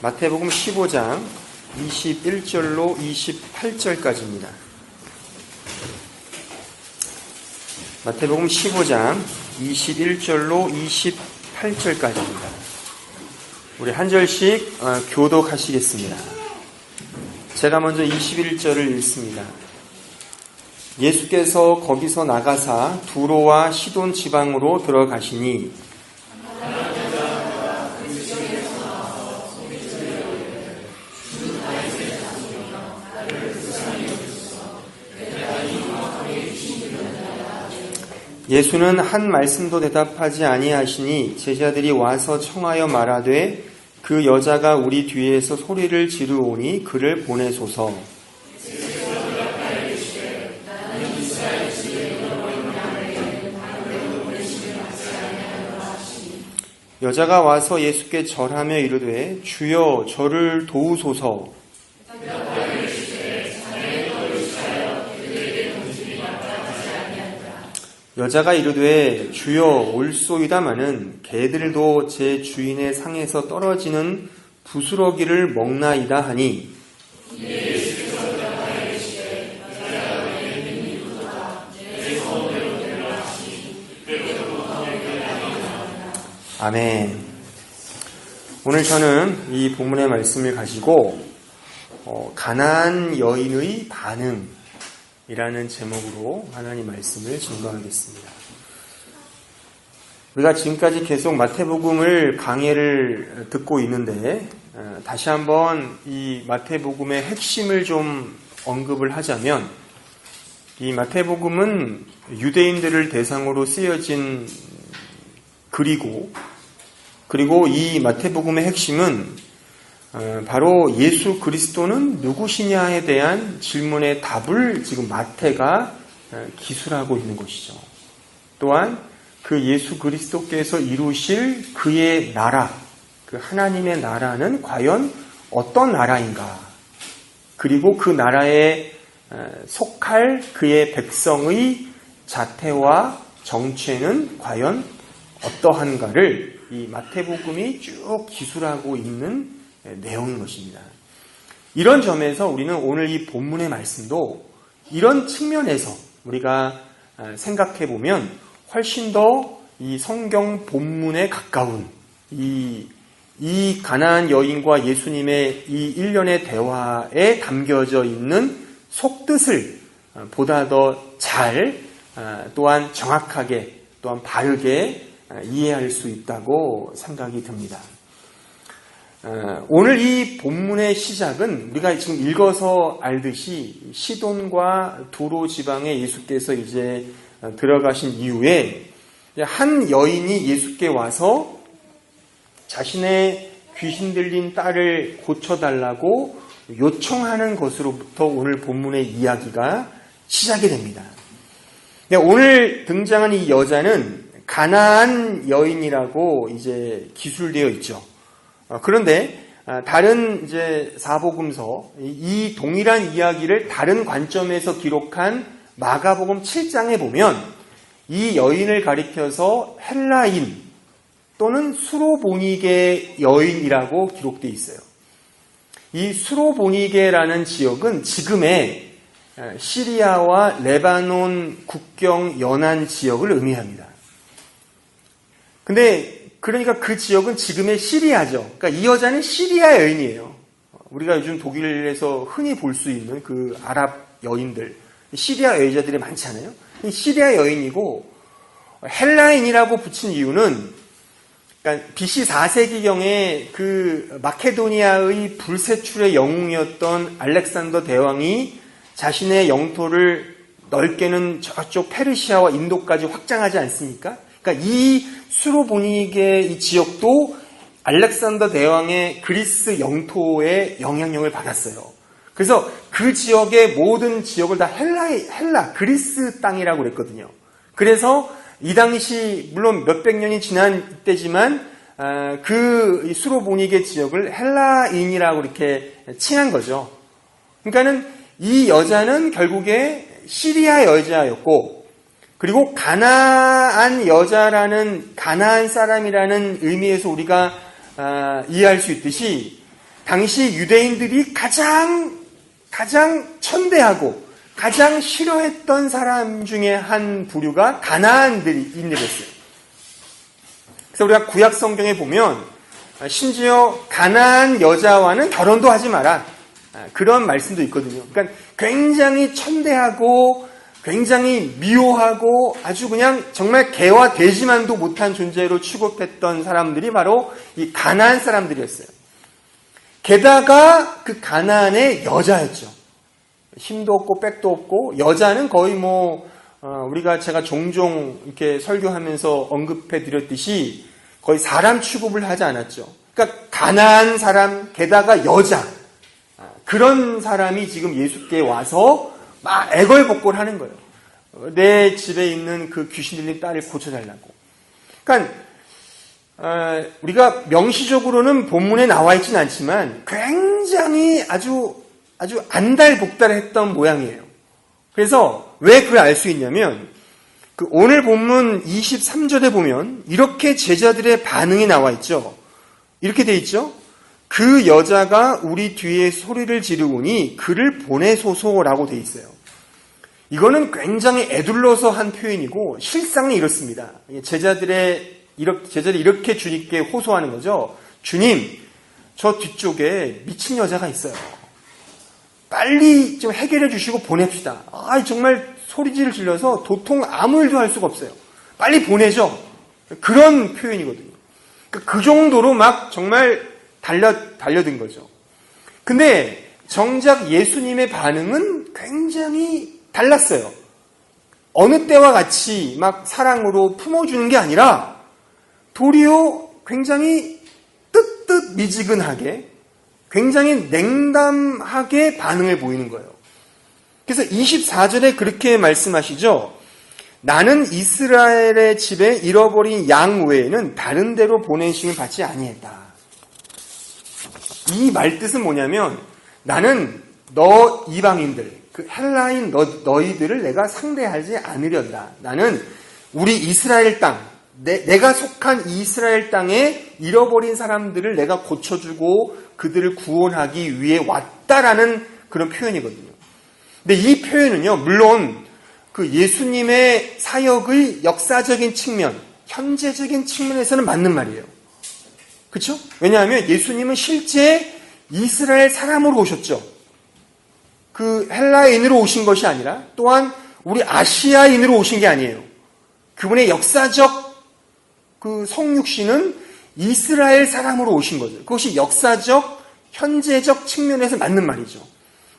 마태복음 15장 21절로 28절까지입니다. 마태복음 15장 21절로 28절까지입니다. 우리 한 절씩 교독하시겠습니다. 제가 먼저 21절을 읽습니다. 예수께서 거기서 나가사 두로와 시돈 지방으로 들어가시니 예수는 한 말씀도 대답하지 아니하시니 제자들이 와서 청하여 말하되 그 여자가 우리 뒤에서 소리를 지르오니 그를 보내소서. 여자가 와서 예수께 절하며 이르되 주여 저를 도우소서. 여자가 이르되 주여 올소이다마는 개들도 제 주인의 상에서 떨어지는 부스러기를 먹나이다 하니 아멘. 오늘 저는 이 본문의 말씀을 가지고 가나안 여인의 반응 이라는 제목으로 하나님 말씀을 증거하겠습니다. 우리가 지금까지 계속 마태복음을 강해를 듣고 있는데 다시 한번 이 마태복음의 핵심을 좀 언급을 하자면 이 마태복음은 유대인들을 대상으로 쓰여진 글이고 그리고 이 마태복음의 핵심은 바로 예수 그리스도는 누구시냐에 대한 질문의 답을 지금 마태가 기술하고 있는 것이죠. 또한 그 예수 그리스도께서 이루실 그의 나라, 그 하나님의 나라는 과연 어떤 나라인가? 그리고 그 나라에 속할 그의 백성의 자태와 정체는 과연 어떠한가를 이 마태복음이 쭉 기술하고 있는 내용인 것입니다. 이런 점에서 우리는 오늘 이 본문의 말씀도 이런 측면에서 우리가 생각해 보면 훨씬 더 이 성경 본문에 가까운 이 가나안 여인과 예수님의 이 일련의 대화에 담겨져 있는 속뜻을 보다 더 잘 또한 정확하게 또한 바르게 이해할 수 있다고 생각이 듭니다. 오늘 이 본문의 시작은 우리가 지금 읽어서 알듯이 시돈과 두로 지방에 예수께서 이제 들어가신 이후에 한 여인이 예수께 와서 자신의 귀신 들린 딸을 고쳐달라고 요청하는 것으로부터 오늘 본문의 이야기가 시작이 됩니다. 오늘 등장한 이 여자는 가나안 여인이라고 이제 기술되어 있죠. 그런데 다른 이제 사복음서 이 동일한 이야기를 다른 관점에서 기록한 마가복음 7장에 보면 이 여인을 가리켜서 헬라인 또는 수로보니게 여인이라고 기록되어 있어요. 이 수로보니게라는 지역은 지금의 시리아와 레바논 국경 연안 지역을 의미합니다. 그러니까 그 지역은 지금의 시리아죠. 그러니까 이 여자는 시리아 여인이에요. 우리가 요즘 독일에서 흔히 볼 수 있는 그 아랍 여인들, 시리아 여자들이 많잖아요. 이 시리아 여인이고 헬라인이라고 붙인 이유는 그러니까 BC 4세기경에 그 마케도니아의 불세출의 영웅이었던 알렉산더 대왕이 자신의 영토를 넓게는 저쪽 페르시아와 인도까지 확장하지 않습니까? 그러니까 이 수로보니게 이 지역도 알렉산더 대왕의 그리스 영토의 영향력을 받았어요. 그래서 그 지역의 모든 지역을 다 헬라, 그리스 땅이라고 그랬거든요. 그래서 이 당시 물론 몇백 년이 지난 때지만 그 수로보니게 지역을 헬라인이라고 이렇게 칭한 거죠. 그러니까는 이 여자는 결국에 시리아 여자였고 그리고 가나안 여자라는 가나안 사람이라는 의미에서 우리가 이해할 수 있듯이 당시 유대인들이 가장 천대하고 가장 싫어했던 사람 중에 한 부류가 가나안인들이었어요. 그래서 우리가 구약 성경에 보면 심지어 가나안 여자와는 결혼도 하지 마라, 그런 말씀도 있거든요. 그러니까 굉장히 천대하고 굉장히 미워하고 아주 그냥 정말 개와 돼지만도 못한 존재로 취급했던 사람들이 바로 이 가나안 사람들이었어요. 게다가 그 가나안의 여자였죠. 힘도 없고 백도 없고, 여자는 거의 제가 종종 이렇게 설교하면서 언급해 드렸듯이 거의 사람 취급을 하지 않았죠. 그러니까 가나안 사람, 게다가 여자, 그런 사람이 지금 예수께 와서 막 애걸복걸하는 거예요. 내 집에 있는 그 귀신 들린 딸을 고쳐달라고. 그러니까 우리가 명시적으로는 본문에 나와 있지는 않지만 굉장히 아주 안달복달했던 모양이에요. 그래서 왜 그걸 알 수 있냐면 그 오늘 본문 23절에 보면 이렇게 제자들의 반응이 나와 있죠. 이렇게 돼 있죠. 그 여자가 우리 뒤에 소리를 지르오니 그를 보내소서라고 돼 있어요. 이거는 굉장히 애둘러서 한 표현이고 실상은 이렇습니다. 제자들이 이렇게 주님께 호소하는 거죠. 주님, 저 뒤쪽에 미친 여자가 있어요. 빨리 좀 해결해 주시고 보냅시다. 정말 소리질을 질러서 도통 아무 일도 할 수가 없어요. 빨리 보내죠. 그런 표현이거든요. 그 정도로 막 정말 달려든 거죠. 근데 정작 예수님의 반응은 굉장히 달랐어요. 어느 때와 같이 막 사랑으로 품어주는 게 아니라 도리어 굉장히 뜨뜻미지근하게, 굉장히 냉담하게 반응을 보이는 거예요. 그래서 24절에 그렇게 말씀하시죠. 나는 이스라엘의 집에 잃어버린 양 외에는 다른 데로 보내심을 받지 아니했다. 이 말뜻은 뭐냐면 나는 너 이방인들, 그 헬라인 너희들을 내가 상대하지 않으련다. 나는 우리 이스라엘 땅, 내가 속한 이스라엘 땅에 잃어버린 사람들을 내가 고쳐주고 그들을 구원하기 위해 왔다라는 그런 표현이거든요. 근데 이 표현은요, 물론 그 예수님의 사역의 역사적인 측면, 현재적인 측면에서는 맞는 말이에요. 그렇죠? 왜냐하면 예수님은 실제 이스라엘 사람으로 오셨죠. 그 헬라인으로 오신 것이 아니라 또한 우리 아시아인으로 오신 게 아니에요. 그분의 역사적 그 성육신은 이스라엘 사람으로 오신 거죠. 그것이 역사적, 현재적 측면에서 맞는 말이죠.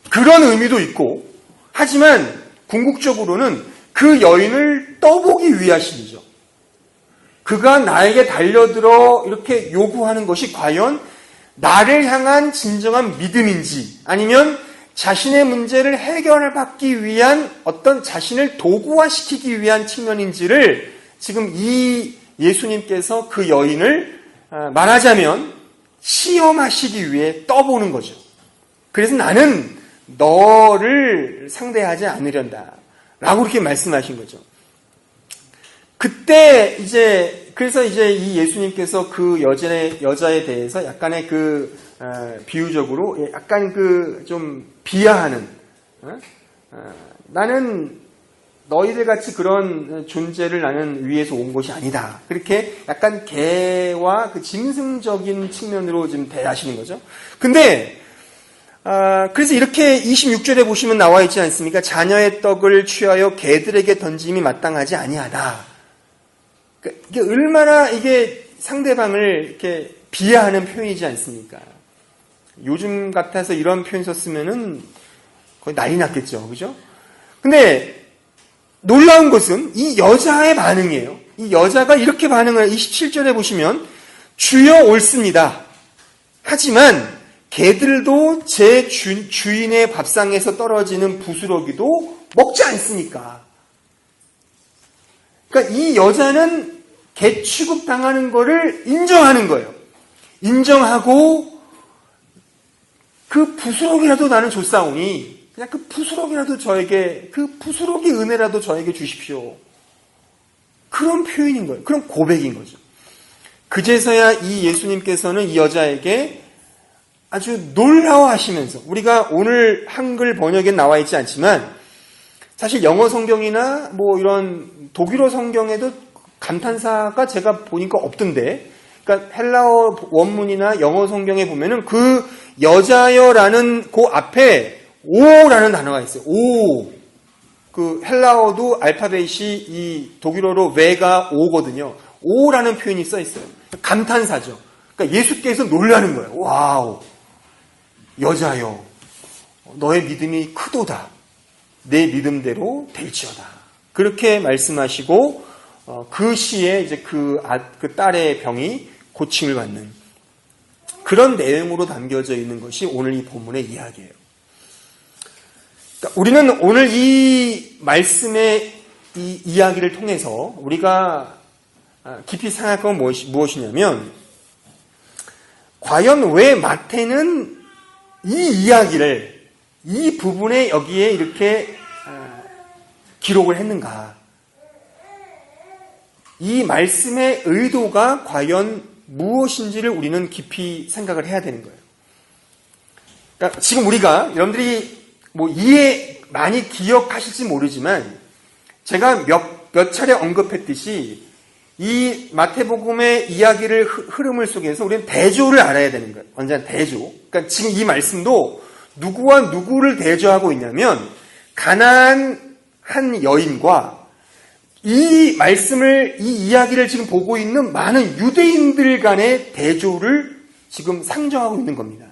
그런 의미도 있고, 하지만 궁극적으로는 그 여인을 떠보기 위하심이죠. 그가 나에게 달려들어 이렇게 요구하는 것이 과연 나를 향한 진정한 믿음인지, 아니면 자신의 문제를 해결받기 위한 어떤 자신을 도구화시키기 위한 측면인지를 지금 이 예수님께서 그 여인을 말하자면 시험하시기 위해 떠보는 거죠. 그래서 나는 너를 상대하지 않으련다 라고 이렇게 말씀하신 거죠. 그때 그래서 이 예수님께서 그 여자에 대해서 약간의 비유적으로 약간 좀 비하하는, 나는 너희들 같이 그런 존재를 나는 위에서 온 것이 아니다. 그렇게 약간 개와 그 짐승적인 측면으로 지금 대하시는 거죠. 근데, 그래서 이렇게 26절에 보시면 나와 있지 않습니까? 자녀의 떡을 취하여 개들에게 던짐이 마땅하지 아니하다. 이게 얼마나 이게 상대방을 이렇게 비하하는 표현이지 않습니까? 요즘 같아서 이런 표현 썼으면은 거의 난리 났겠죠. 그죠? 근데 놀라운 것은 이 여자의 반응이에요. 이 여자가 이렇게 반응을 27절에 보시면 주여 옳습니다. 하지만 개들도 제 주인의 밥상에서 떨어지는 부스러기도 먹지 않습니까? 그러니까 이 여자는 개 취급당하는 거를 인정하는 거예요. 인정하고 그 부스러기라도 나는 줬사오니 그냥 그 부스러기라도 그 부스러기 은혜라도 저에게 주십시오. 그런 표현인 거예요. 그런 고백인 거죠. 그제서야 이 예수님께서는 이 여자에게 아주 놀라워하시면서, 우리가 오늘 한글 번역에 나와 있지 않지만 사실 영어 성경이나 뭐 이런 독일어 성경에도 감탄사가 제가 보니까 없던데, 그러니까 헬라어 원문이나 영어 성경에 보면은 그 여자여라는 그 앞에 오라는 단어가 있어요. 오. 그 헬라어도 알파벳이 이 독일어로 왜가 오거든요. 오라는 표현이 써 있어요. 감탄사죠. 그러니까 예수께서 놀라는 거예요. 와우. 여자여, 너의 믿음이 크도다. 내 믿음대로 될지어다. 그렇게 말씀하시고 그 시에 이제 그 딸의 병이 고침을 받는 그런 내용으로 담겨져 있는 것이 오늘 이 본문의 이야기예요. 그러니까 우리는 오늘 이 말씀의 이 이야기를 통해서 우리가 깊이 생각할 건 무엇이냐면, 과연 왜 마태는 이 이야기를 이 부분에 여기에 이렇게 기록을 했는가? 이 말씀의 의도가 과연 무엇인지를 우리는 깊이 생각을 해야 되는 거예요. 그러니까 지금 우리가, 여러분들이 뭐 많이 기억하실지 모르지만 제가 몇 차례 언급했듯이 이 마태복음의 이야기를 흐름을 속에서 우리는 대조를 알아야 되는 거예요. 언제나 대조. 그러니까 지금 이 말씀도 누구와 누구를 대조하고 있냐면, 가나안 한 여인과 이 말씀을, 이 이야기를 지금 보고 있는 많은 유대인들 간의 대조를 지금 상정하고 있는 겁니다.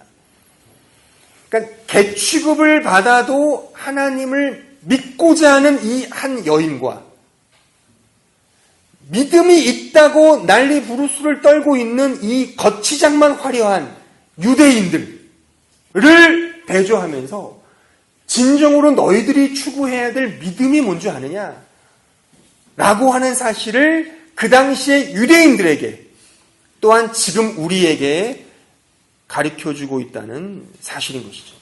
그러니까 개취급을 받아도 하나님을 믿고자 하는 이 한 여인과 믿음이 있다고 난리 부르스를 떨고 있는 이 겉치장만 화려한 유대인들을 대조하면서 진정으로 너희들이 추구해야 될 믿음이 뭔지 아느냐? 라고 하는 사실을 그 당시에 유대인들에게, 또한 지금 우리에게 가르쳐주고 있다는 사실인 것이죠.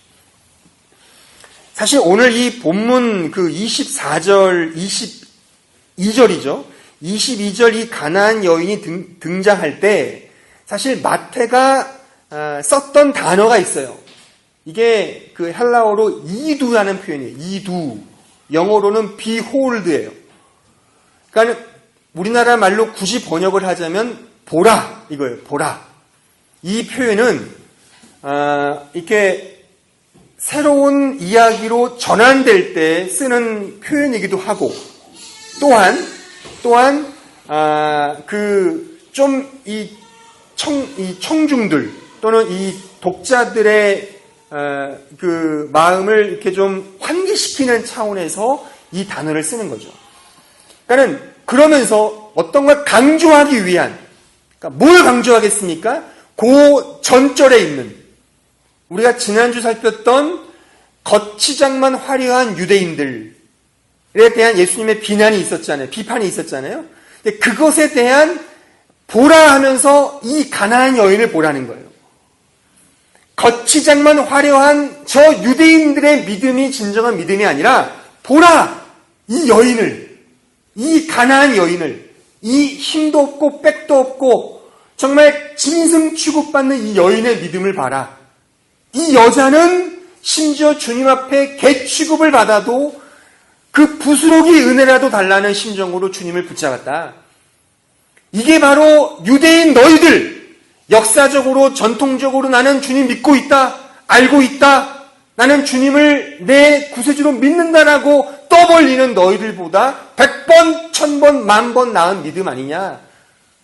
사실 오늘 이 본문 그 24절, 22절이죠. 22절 이 가나안 여인이 등장할 때 사실 마태가 썼던 단어가 있어요. 이게 그 헬라어로 이두라는 표현이에요. 이두. 영어로는 behold예요. 그러니까 우리나라 말로 굳이 번역을 하자면 보라 이거예요. 보라. 이 표현은 이렇게 새로운 이야기로 전환될 때 쓰는 표현이기도 하고, 또한 이 청중들 또는 이 독자들의 그 마음을 이렇게 좀 환기시키는 차원에서 이 단어를 쓰는 거죠. 그러면서 어떤 걸 강조하기 위한, 그러니까 뭘 강조하겠습니까? 그 전절에 있는, 우리가 지난주 살폈던 겉치장만 화려한 유대인들에 대한 예수님의 비난이 있었잖아요. 비판이 있었잖아요. 근데 그것에 대한 보라 하면서 이 가나안 여인을 보라는 거예요. 겉치장만 화려한 저 유대인들의 믿음이 진정한 믿음이 아니라, 보라! 이 여인을, 이 가나안 여인을, 이 힘도 없고 백도 없고 정말 짐승 취급받는 이 여인의 믿음을 봐라. 이 여자는 심지어 주님 앞에 개 취급을 받아도 그 부스러기 은혜라도 달라는 심정으로 주님을 붙잡았다. 이게 바로 유대인 너희들, 역사적으로 전통적으로 나는 주님 믿고 있다, 알고 있다, 나는 주님을 내 구세주로 믿는다라고 떠벌리는 너희들보다 100번, 1000번, 10,000번 나은 믿음 아니냐.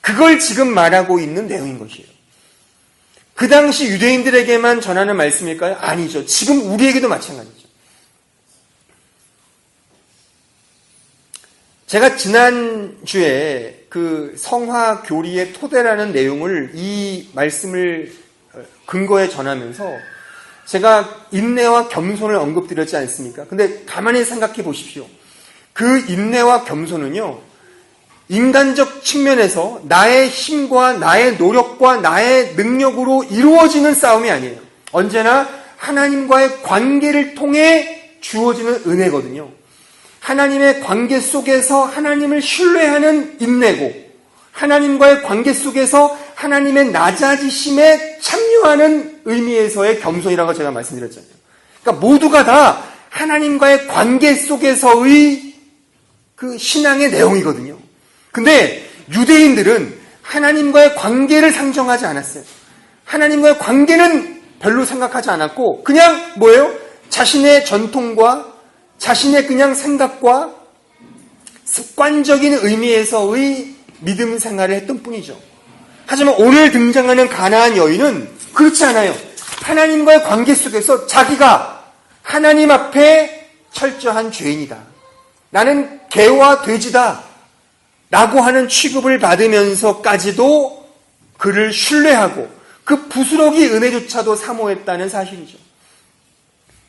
그걸 지금 말하고 있는 내용인 것이에요. 그 당시 유대인들에게만 전하는 말씀일까요? 아니죠. 지금 우리에게도 마찬가지죠. 제가 지난주에 그 성화 교리의 토대라는 내용을, 이 말씀을 근거에 전하면서 제가 인내와 겸손을 언급드렸지 않습니까? 근데 가만히 생각해 보십시오. 그 인내와 겸손은요, 인간적 측면에서 나의 힘과 나의 노력과 나의 능력으로 이루어지는 싸움이 아니에요. 언제나 하나님과의 관계를 통해 주어지는 은혜거든요. 하나님의 관계 속에서 하나님을 신뢰하는 인내고, 하나님과의 관계 속에서 하나님의 낮아지심에 참여하는 의미에서의 겸손이라고 제가 말씀드렸잖아요. 그러니까 모두가 다 하나님과의 관계 속에서의 그 신앙의 내용이거든요. 근데 유대인들은 하나님과의 관계를 상정하지 않았어요. 하나님과의 관계는 별로 생각하지 않았고 그냥 뭐예요? 자신의 전통과 자신의 그냥 생각과 습관적인 의미에서의 믿음 생활을 했던 뿐이죠. 하지만 오늘 등장하는 가나안 여인은 그렇지 않아요. 하나님과의 관계 속에서 자기가 하나님 앞에 철저한 죄인이다. 나는 개와 돼지다. 라고 하는 취급을 받으면서까지도 그를 신뢰하고 그 부스러기 은혜조차도 사모했다는 사실이죠.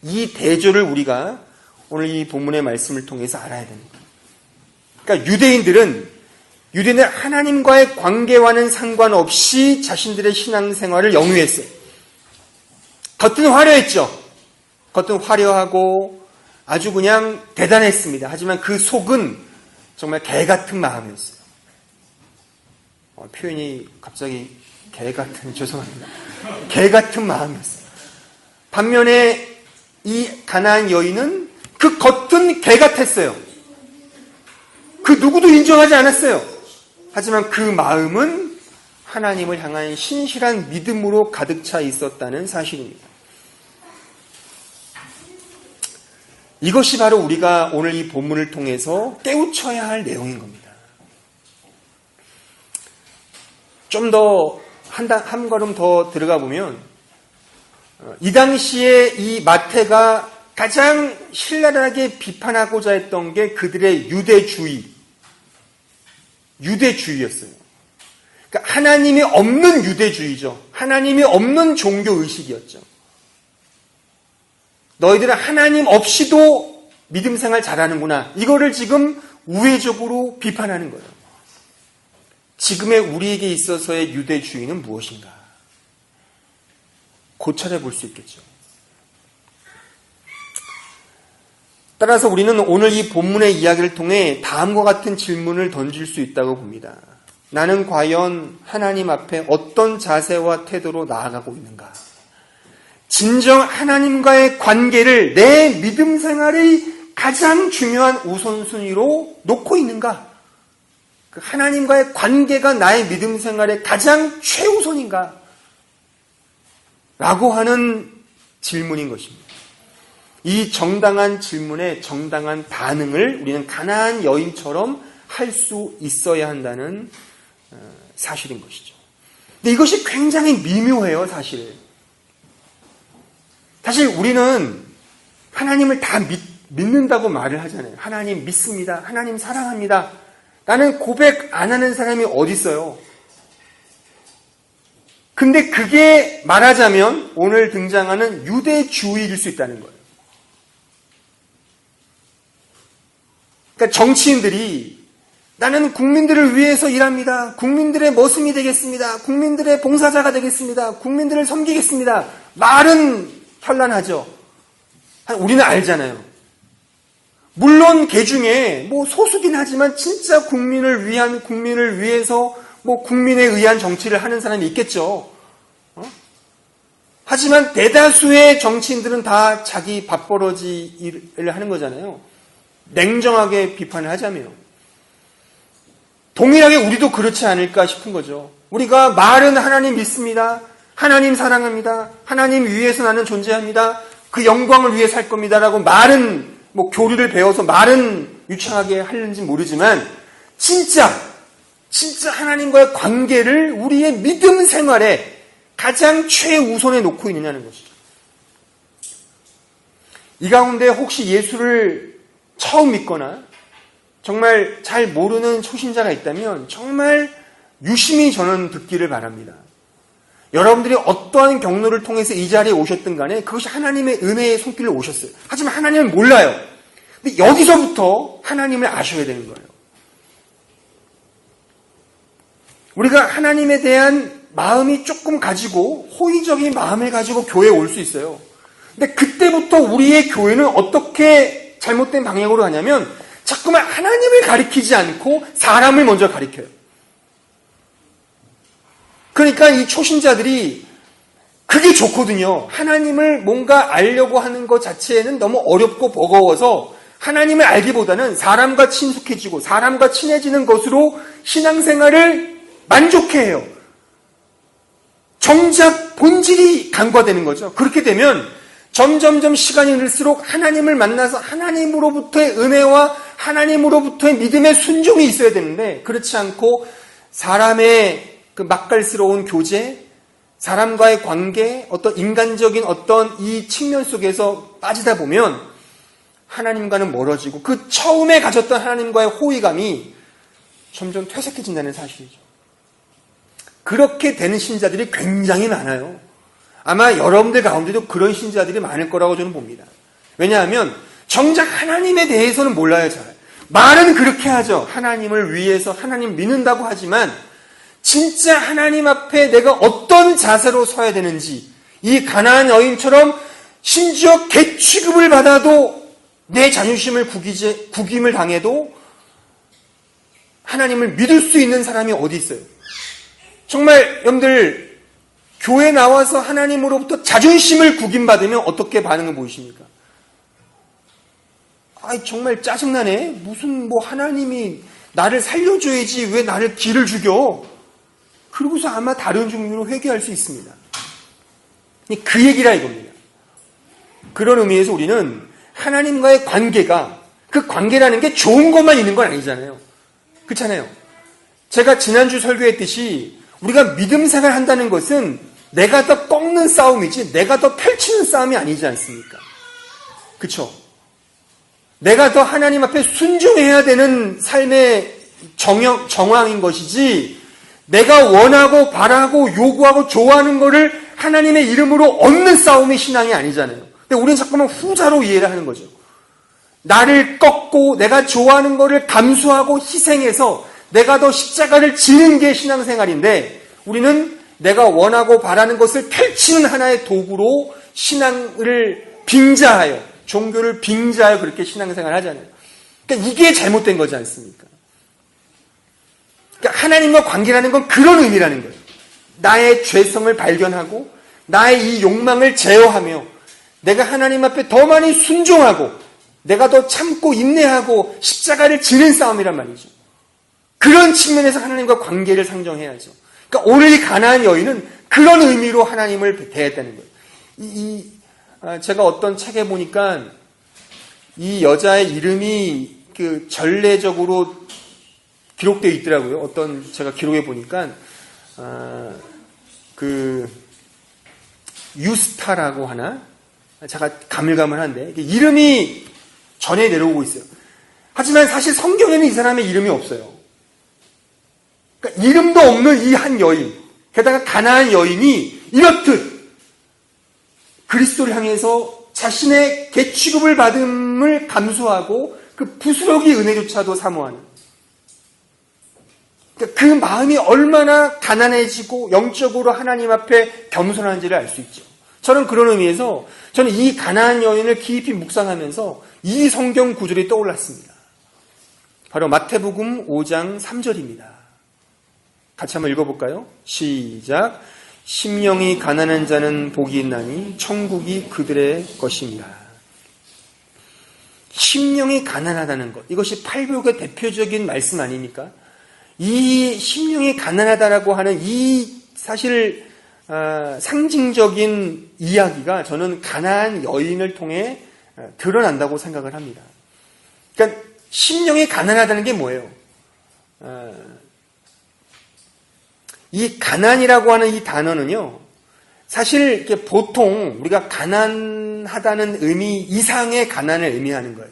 이 대조를 우리가 오늘 이 본문의 말씀을 통해서 알아야 됩니다. 그러니까 유대인들은 하나님과의 관계와는 상관없이 자신들의 신앙생활을 영위했어요. 겉은 화려했죠. 겉은 화려하고 아주 그냥 대단했습니다. 하지만 그 속은 정말 개 같은 마음이었어요. 표현이 갑자기 개 같은, 죄송합니다. 개 같은 마음이었어요. 반면에 이 가나안 여인은 그 겉은 개 같았어요. 그 누구도 인정하지 않았어요. 하지만 그 마음은 하나님을 향한 신실한 믿음으로 가득 차 있었다는 사실입니다. 이것이 바로 우리가 오늘 이 본문을 통해서 깨우쳐야 할 내용인 겁니다. 좀 더 한 걸음 더 들어가 보면 이 당시에 이 마태가 가장 신랄하게 비판하고자 했던 게 그들의 유대주의였어요. 그러니까 하나님이 없는 유대주의죠. 하나님이 없는 종교의식이었죠. 너희들은 하나님 없이도 믿음 생활 잘하는구나. 이거를 지금 우회적으로 비판하는 거예요. 지금의 우리에게 있어서의 유대주의는 무엇인가? 고찰해 볼 수 있겠죠. 따라서 우리는 오늘 이 본문의 이야기를 통해 다음과 같은 질문을 던질 수 있다고 봅니다. 나는 과연 하나님 앞에 어떤 자세와 태도로 나아가고 있는가? 진정 하나님과의 관계를 내 믿음 생활의 가장 중요한 우선순위로 놓고 있는가? 그 하나님과의 관계가 나의 믿음 생활의 가장 최우선인가? 라고 하는 질문인 것입니다. 이 정당한 질문에 정당한 반응을 우리는 가나안 여인처럼 할 수 있어야 한다는 사실인 것이죠. 근데 이것이 굉장히 미묘해요, 사실. 사실 우리는 하나님을 다 믿는다고 말을 하잖아요. 하나님 믿습니다. 하나님 사랑합니다. 나는 고백 안 하는 사람이 어디 있어요? 근데 그게 말하자면 오늘 등장하는 유대주의일 수 있다는 거예요. 그러니까 정치인들이 나는 국민들을 위해서 일합니다. 국민들의 머슴이 되겠습니다. 국민들의 봉사자가 되겠습니다. 국민들을 섬기겠습니다. 말은 현란하죠. 우리는 알잖아요. 물론 개 중에 소수긴 하지만 진짜 국민을 위해서 국민에 의한 정치를 하는 사람이 있겠죠. 하지만 대다수의 정치인들은 다 자기 밥벌어지 일을 하는 거잖아요. 냉정하게 비판을 하자면. 동일하게 우리도 그렇지 않을까 싶은 거죠. 우리가 말은 하나님 믿습니다. 하나님 사랑합니다. 하나님 위해서 나는 존재합니다. 그 영광을 위해 살 겁니다라고 말은 교리를 배워서 말은 유창하게 하는지 모르지만 진짜 하나님과의 관계를 우리의 믿음 생활에 가장 최우선에 놓고 있느냐는 것이죠. 이 가운데 혹시 예수를 처음 믿거나 정말 잘 모르는 초신자가 있다면 정말 유심히 저는 듣기를 바랍니다. 여러분들이 어떠한 경로를 통해서 이 자리에 오셨든 간에 그것이 하나님의 은혜의 손길로 오셨어요. 하지만 하나님은 몰라요. 근데 여기서부터 하나님을 아셔야 되는 거예요. 우리가 하나님에 대한 마음이 조금 가지고 호의적인 마음을 가지고 교회에 올 수 있어요. 근데 그때부터 우리의 교회는 어떻게 잘못된 방향으로 가냐면 자꾸만 하나님을 가리키지 않고 사람을 먼저 가리켜요. 그러니까 이 초신자들이 그게 좋거든요. 하나님을 뭔가 알려고 하는 것 자체는 너무 어렵고 버거워서 하나님을 알기보다는 사람과 친숙해지고 사람과 친해지는 것으로 신앙생활을 만족해해요. 정작 본질이 간과되는 거죠. 그렇게 되면 점점점 시간이 흐를수록 하나님을 만나서 하나님으로부터의 은혜와 하나님으로부터의 믿음의 순종이 있어야 되는데 그렇지 않고 사람의 그 맛깔스러운 교제, 사람과의 관계, 어떤 인간적인 어떤 이 측면 속에서 빠지다 보면 하나님과는 멀어지고 그 처음에 가졌던 하나님과의 호의감이 점점 퇴색해진다는 사실이죠. 그렇게 되는 신자들이 굉장히 많아요. 아마 여러분들 가운데도 그런 신자들이 많을 거라고 저는 봅니다. 왜냐하면 정작 하나님에 대해서는 몰라요. 잘. 말은 그렇게 하죠. 하나님을 위해서 하나님 믿는다고 하지만 진짜 하나님 앞에 내가 어떤 자세로 서야 되는지 이 가나안 여인처럼 심지어 개취급을 받아도 내 자존심을 구김을 당해도 하나님을 믿을 수 있는 사람이 어디 있어요? 정말 여러분들 교회 나와서 하나님으로부터 자존심을 구김받으면 어떻게 반응을 보이십니까? 정말 짜증나네. 무슨 하나님이 나를 살려줘야지 왜 나를 길을 죽여? 그러고서 아마 다른 종류로 회개할 수 있습니다. 그 얘기라 이겁니다. 그런 의미에서 우리는 하나님과의 관계가 그 관계라는 게 좋은 것만 있는 건 아니잖아요. 그렇잖아요. 제가 지난주 설교했듯이 우리가 믿음 생활 한다는 것은 내가 더 꺾는 싸움이지 내가 더 펼치는 싸움이 아니지 않습니까? 그렇죠? 내가 더 하나님 앞에 순종해야 되는 삶의 정황인 것이지 내가 원하고 바라고 요구하고 좋아하는 거를 하나님의 이름으로 얻는 싸움이 신앙이 아니잖아요. 근데 우리는 자꾸만 후자로 이해를 하는 거죠. 나를 꺾고 내가 좋아하는 거를 감수하고 희생해서 내가 더 십자가를 지는 게 신앙생활인데 우리는 내가 원하고 바라는 것을 펼치는 하나의 도구로 신앙을 빙자하여 종교를 빙자하여 그렇게 신앙생활을 하잖아요. 그러니까 이게 잘못된 거지 않습니까? 그러니까 하나님과 관계라는 건 그런 의미라는 거예요. 나의 죄성을 발견하고 나의 이 욕망을 제어하며 내가 하나님 앞에 더 많이 순종하고 내가 더 참고 인내하고 십자가를 지는 싸움이란 말이죠. 그런 측면에서 하나님과 관계를 상정해야죠. 그러니까 오늘 이 가나안 여인은 그런 의미로 하나님을 대했다는 거예요. 제가 어떤 책에 보니까 이 여자의 이름이 그 전례적으로 기록되어 있더라고요. 어떤 제가 기록해 보니까 그 유스타라고 하나? 제가 가물가물한데 이름이 전에 내려오고 있어요. 하지만 사실 성경에는 이 사람의 이름이 없어요. 그러니까 이름도 없는 이 한 여인, 게다가 가나안 여인이 이렇듯 그리스도를 향해서 자신의 개취급을 받음을 감수하고 그 부스러기 은혜조차도 사모하는 그러니까 그 마음이 얼마나 가난해지고 영적으로 하나님 앞에 겸손한지를 알 수 있죠. 저는 그런 의미에서 저는 이 가나안 여인을 깊이 묵상하면서 이 성경 구절이 떠올랐습니다. 바로 마태복음 5장 3절입니다. 같이 한번 읽어볼까요? 시작. 심령이 가난한 자는 복이 있나니 천국이 그들의 것입니다. 심령이 가난하다는 것, 이것이 팔복의 대표적인 말씀 아닙니까? 이 심령이 가난하다라고 하는 이 사실 상징적인 이야기가 저는 가나안 여인을 통해 드러난다고 생각을 합니다. 그러니까 심령이 가난하다는 게 뭐예요? 이 가난이라고 하는 이 단어는요, 사실 이렇게 보통 우리가 가난하다는 의미 이상의 가난을 의미하는 거예요.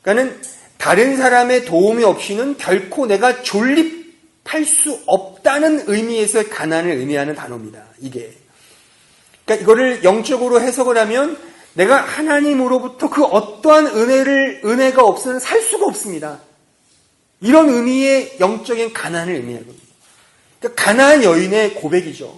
그러니까는 다른 사람의 도움이 없이는 결코 내가 존립할 수 없다는 의미에서 가난을 의미하는 단어입니다. 이게. 그러니까 이거를 영적으로 해석을 하면 내가 하나님으로부터 그 어떠한 은혜가 없으면 살 수가 없습니다. 이런 의미의 영적인 가난을 의미하거든요. 그러니까 가나안 여인의 고백이죠.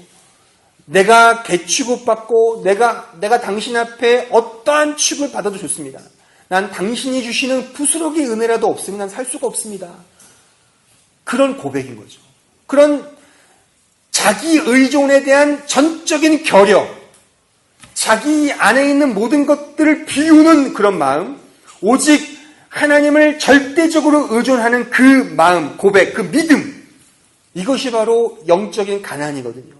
내가 개취급받고 내가 당신 앞에 어떠한 취급을 받아도 좋습니다. 난 당신이 주시는 부스러기 은혜라도 없으면 난 살 수가 없습니다. 그런 고백인 거죠. 그런 자기 의존에 대한 전적인 결여, 자기 안에 있는 모든 것들을 비우는 그런 마음, 오직 하나님을 절대적으로 의존하는 그 마음, 고백, 그 믿음, 이것이 바로 영적인 가난이거든요.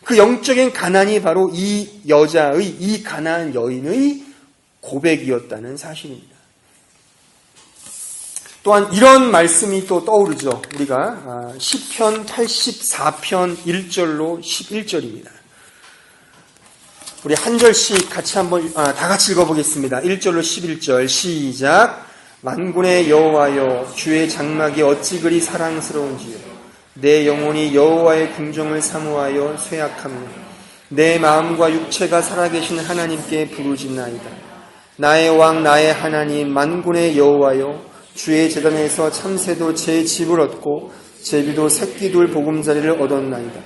그 영적인 가난이 바로 이 여자의, 이 가난한 여인의 고백이었다는 사실입니다. 또한 이런 말씀이 또 떠오르죠. 우리가 시편 84편 1절로 11절입니다. 우리 한 절씩 같이 한번 다 같이 읽어보겠습니다. 1절로 11절 시작. 만군의 여호와여, 주의 장막이 어찌 그리 사랑스러운지요. 내 영혼이 여호와의 궁정을 사모하여 쇠약하며 내 마음과 육체가 살아계신 하나님께 부르짖나이다. 나의 왕 나의 하나님 만군의 여호와여, 주의 제단에서 참새도 제 집을 얻고 제비도 새끼둘 보금자리를 얻었나이다.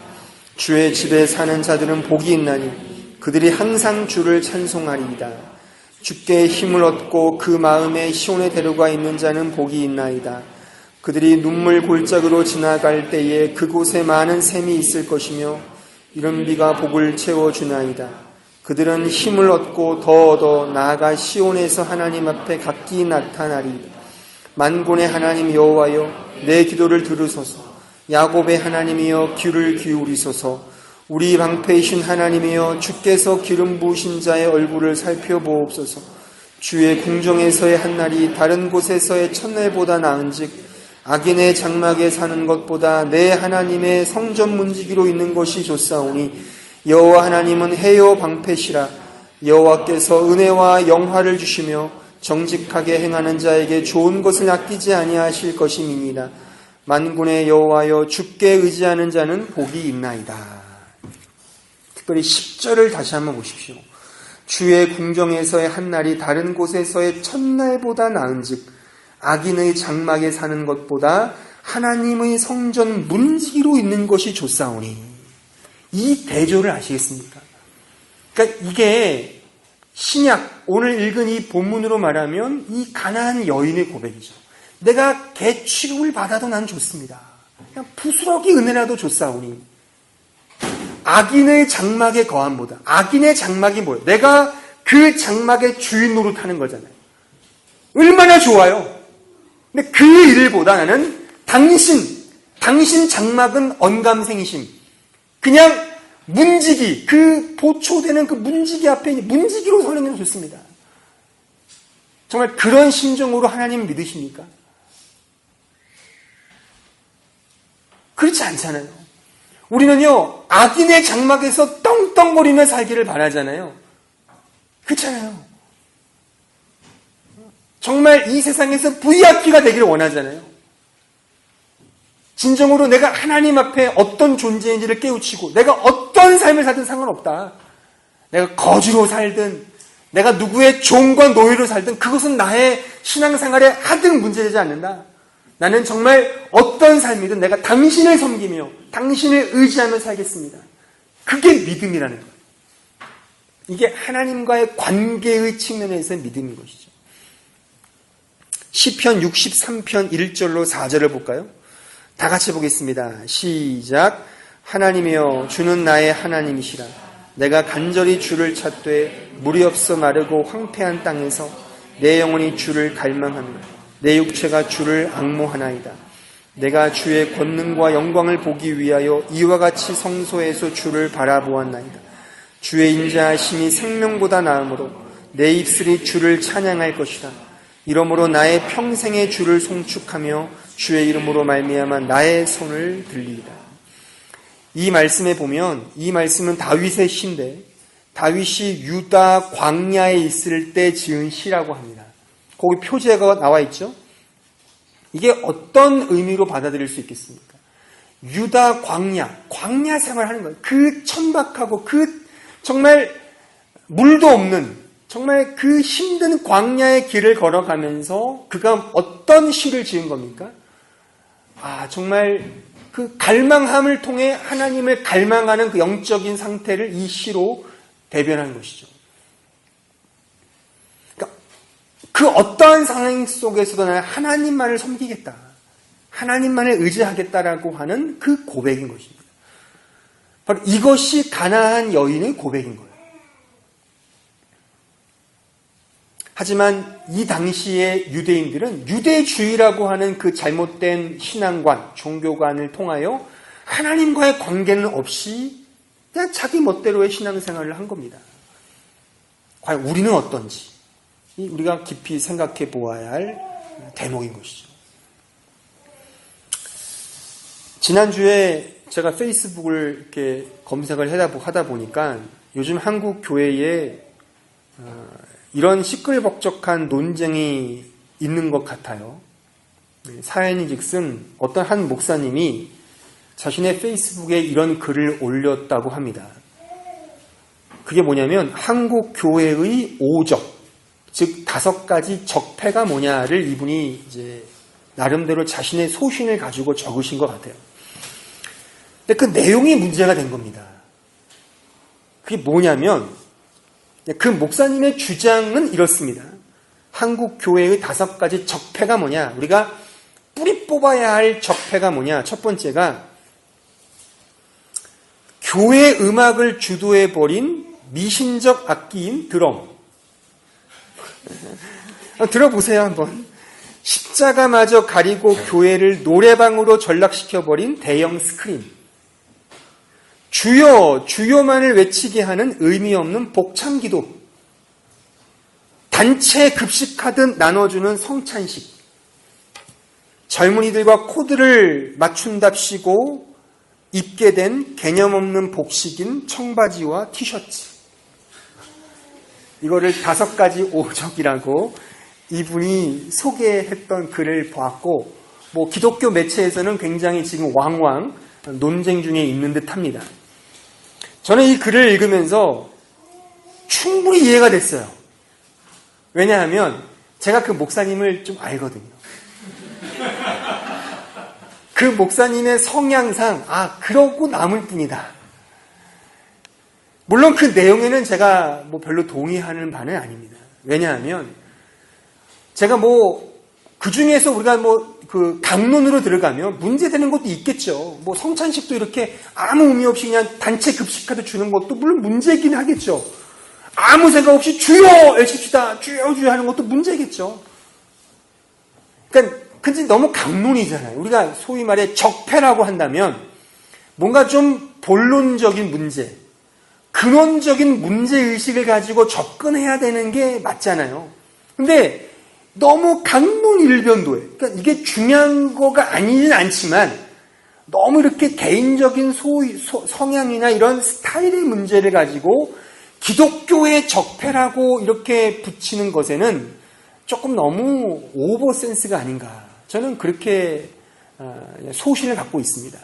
주의 집에 사는 자들은 복이 있나니 그들이 항상 주를 찬송하리이다. 주께 힘을 얻고 그 마음에 시온의 대로가 있는 자는 복이 있나이다. 그들이 눈물 골짜기로 지나갈 때에 그곳에 많은 샘이 있을 것이며 이른 비가 복을 채워주나이다. 그들은 힘을 얻고 더 얻어 나아가 시온에서 하나님 앞에 각기 나타나리이다. 만군의 하나님 여호와여, 내 기도를 들으소서. 야곱의 하나님이여, 귀를 기울이소서. 우리 방패이신 하나님이여, 주께서 기름 부으신 자의 얼굴을 살펴보옵소서. 주의 궁정에서의 한날이 다른 곳에서의 첫날보다 나은즉 악인의 장막에 사는 것보다 내 하나님의 성전 문지기로 있는 것이 좋사오니 여호와 하나님은 해요 방패시라. 여호와께서 은혜와 영화를 주시며 정직하게 행하는 자에게 좋은 것을 아끼지 아니하실 것임이니라. 만군의 여호와여, 주께 의지하는 자는 복이 있나이다. 특별히 10절을 다시 한번 보십시오. 주의 궁정에서의 한날이 다른 곳에서의 첫날보다 나은즉 악인의 장막에 사는 것보다 하나님의 성전 문지기로 있는 것이 좋사오니. 이 대조를 아시겠습니까? 그러니까 이게 신약, 오늘 읽은 이 본문으로 말하면 이 가난한 여인의 고백이죠. 내가 개 취급을 받아도 난 좋습니다. 그냥 부스러기 은혜라도 좋사오니 악인의 장막에 거함보다. 악인의 장막이 뭐예요? 내가 그 장막의 주인 노릇하는 거잖아요. 얼마나 좋아요. 근데 그 일보다 나는 당신 장막은 언감생이심. 그냥 문지기, 그 보초되는 그 문지기 앞에 문지기로 서는 게 좋습니다. 정말 그런 심정으로 하나님을 믿으십니까? 그렇지 않잖아요. 우리는요, 악인의 장막에서 떵떵거리며 살기를 바라잖아요. 그렇잖아요. 정말 이 세상에서 VIP가 되기를 원하잖아요. 진정으로 내가 하나님 앞에 어떤 존재인지를 깨우치고 내가 어떤 삶을 살든 상관없다. 내가 거지로 살든 내가 누구의 종과 노예로 살든 그것은 나의 신앙생활에 하등 문제되지 않는다. 나는 정말 어떤 삶이든 내가 당신을 섬기며 당신을 의지하며 살겠습니다. 그게 믿음이라는 거예요. 이게 하나님과의 관계의 측면에서의 믿음인 것이죠. 시편 63편 1절로 4절을 볼까요? 다 같이 보겠습니다. 시작. 하나님이여, 주는 나의 하나님이시라. 내가 간절히 주를 찾되 물이 없어 마르고 황폐한 땅에서 내 영혼이 주를 갈망하며 내 육체가 주를 앙모하나이다. 내가 주의 권능과 영광을 보기 위하여 이와 같이 성소에서 주를 바라보았나이다. 주의 인자하심이 생명보다 나으므로 내 입술이 주를 찬양할 것이다. 이러므로 나의 평생에 주를 송축하며 주의 이름으로 말미암아 나의 손을 들리이다. 이 말씀에 보면 이 말씀은 다윗의 시인데 다윗이 유다 광야에 있을 때 지은 시라고 합니다. 거기 표제가 나와 있죠. 이게 어떤 의미로 받아들일 수 있겠습니까? 유다 광야 생활하는 거예요. 그 천박하고 그 정말 물도 없는 정말 그 힘든 광야의 길을 걸어가면서 그가 어떤 시를 지은 겁니까? 정말 그 갈망함을 통해 하나님을 갈망하는 그 영적인 상태를 이 시로 대변한 것이죠. 그러니까 그 어떠한 상황 속에서도 나는 하나님만을 섬기겠다. 하나님만을 의지하겠다라고 하는 그 고백인 것입니다. 바로 이것이 가나안 여인의 고백인 거예요. 하지만 이 당시의 유대인들은 유대주의라고 하는 그 잘못된 신앙관, 종교관을 통하여 하나님과의 관계는 없이 그냥 자기 멋대로의 신앙생활을 한 겁니다. 과연 우리는 어떤지 우리가 깊이 생각해 보아야 할 대목인 것이죠. 지난주에 제가 페이스북을 이렇게 검색을 하다 보니까 요즘 한국 교회에 이런 시끌벅적한 논쟁이 있는 것 같아요. 사연이즉슨 어떤 한 목사님이 자신의 페이스북에 이런 글을 올렸다고 합니다. 그게 뭐냐면 한국 교회의 오적, 즉 5가지 적폐가 뭐냐를 이분이 이제 나름대로 자신의 소신을 가지고 적으신 것 같아요. 근데 그 내용이 문제가 된 겁니다. 그게 뭐냐면 그 목사님의 주장은 이렇습니다. 한국 교회의 5가지 적폐가 뭐냐? 우리가 뿌리 뽑아야 할 적폐가 뭐냐? 첫 번째가 교회 음악을 주도해버린 미신적 악기인 드럼. 들어보세요 한번. 십자가마저 가리고 교회를 노래방으로 전락시켜버린 대형 스크린. 주여 주여만을 외치게 하는 의미 없는 복창기도. 단체 급식하듯 나눠주는 성찬식. 젊은이들과 코드를 맞춘답시고 입게 된 개념 없는 복식인 청바지와 티셔츠. 이거를 5가지 오적이라고 이분이 소개했던 글을 보았고, 뭐 기독교 매체에서는 굉장히 지금 왕왕 논쟁 중에 있는 듯합니다. 저는 이 글을 읽으면서 충분히 이해가 됐어요. 왜냐하면 제가 그 목사님을 좀 알거든요. 그 목사님의 성향상 그러고 남을 뿐이다. 물론 그 내용에는 제가 뭐 별로 동의하는 바는 아닙니다. 왜냐하면 제가 그 중에서 우리가 그 강론으로 들어가면 문제되는 것도 있겠죠. 성찬식도 이렇게 아무 의미 없이 그냥 단체 급식하듯 주는 것도 물론 문제이긴 하겠죠. 아무 생각 없이 주여 외칩시다. 주여 주여 하는 것도 문제겠죠. 그러니까 근데 너무 강론이잖아요. 우리가 소위 말해 적폐라고 한다면 뭔가 좀 본론적인 문제, 근원적인 문제의식을 가지고 접근해야 되는 게 맞잖아요. 근데 너무 강론 일변도에, 그러니까 이게 중요한 거가 아니진 않지만 너무 이렇게 개인적인 성향이나 이런 스타일의 문제를 가지고 기독교의 적폐라고 이렇게 붙이는 것에는 조금 너무 오버센스가 아닌가. 저는 그렇게 소신을 갖고 있습니다.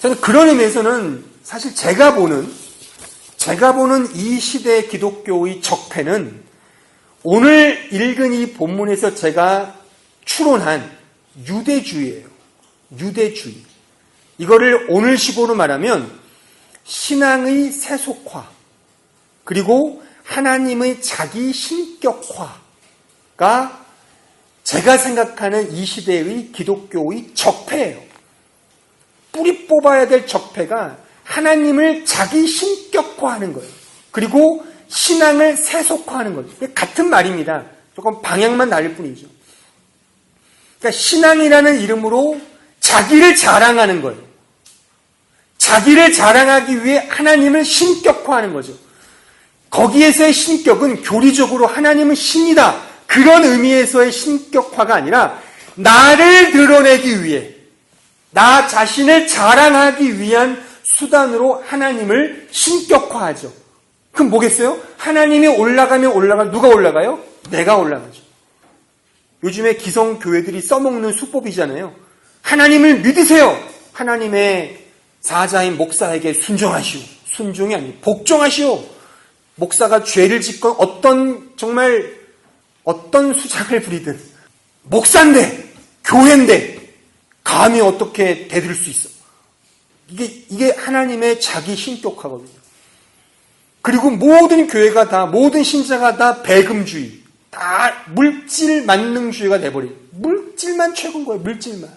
저는 그런 의미에서는 사실 제가 보는 이 시대의 기독교의 적폐는 오늘 읽은 이 본문에서 제가 추론한 유대주의예요. 유대주의. 이거를 오늘식으로 말하면 신앙의 세속화, 그리고 하나님의 자기 신격화가 제가 생각하는 이 시대의 기독교의 적폐예요. 뿌리 뽑아야 될 적폐가 하나님을 자기 신격화하는 거예요. 그리고 신앙을 세속화하는 거죠. 같은 말입니다. 조금 방향만 다를 뿐이죠. 그러니까 신앙이라는 이름으로 자기를 자랑하는 거예요. 자기를 자랑하기 위해 하나님을 신격화하는 거죠. 거기에서의 신격은 교리적으로 하나님은 신이다. 그런 의미에서의 신격화가 아니라 나를 드러내기 위해, 나 자신을 자랑하기 위한 수단으로 하나님을 신격화하죠. 그럼 뭐겠어요? 하나님이 올라가면 누가 올라가요? 내가 올라가죠. 요즘에 기성교회들이 써먹는 수법이잖아요. 하나님을 믿으세요. 하나님의 사자인 목사에게 순종하시오. 순종이 아니고 복종하시오. 목사가 죄를 짓건 어떤 수작을 부리든 목사인데 교회인데 감히 어떻게 대들 수 있어. 이게 하나님의 자기 신격화거든요. 그리고 모든 교회가 다, 모든 신자가 다 배금주의, 다 물질 만능주의가 돼버린, 물질만 최고인 거예요. 물질만.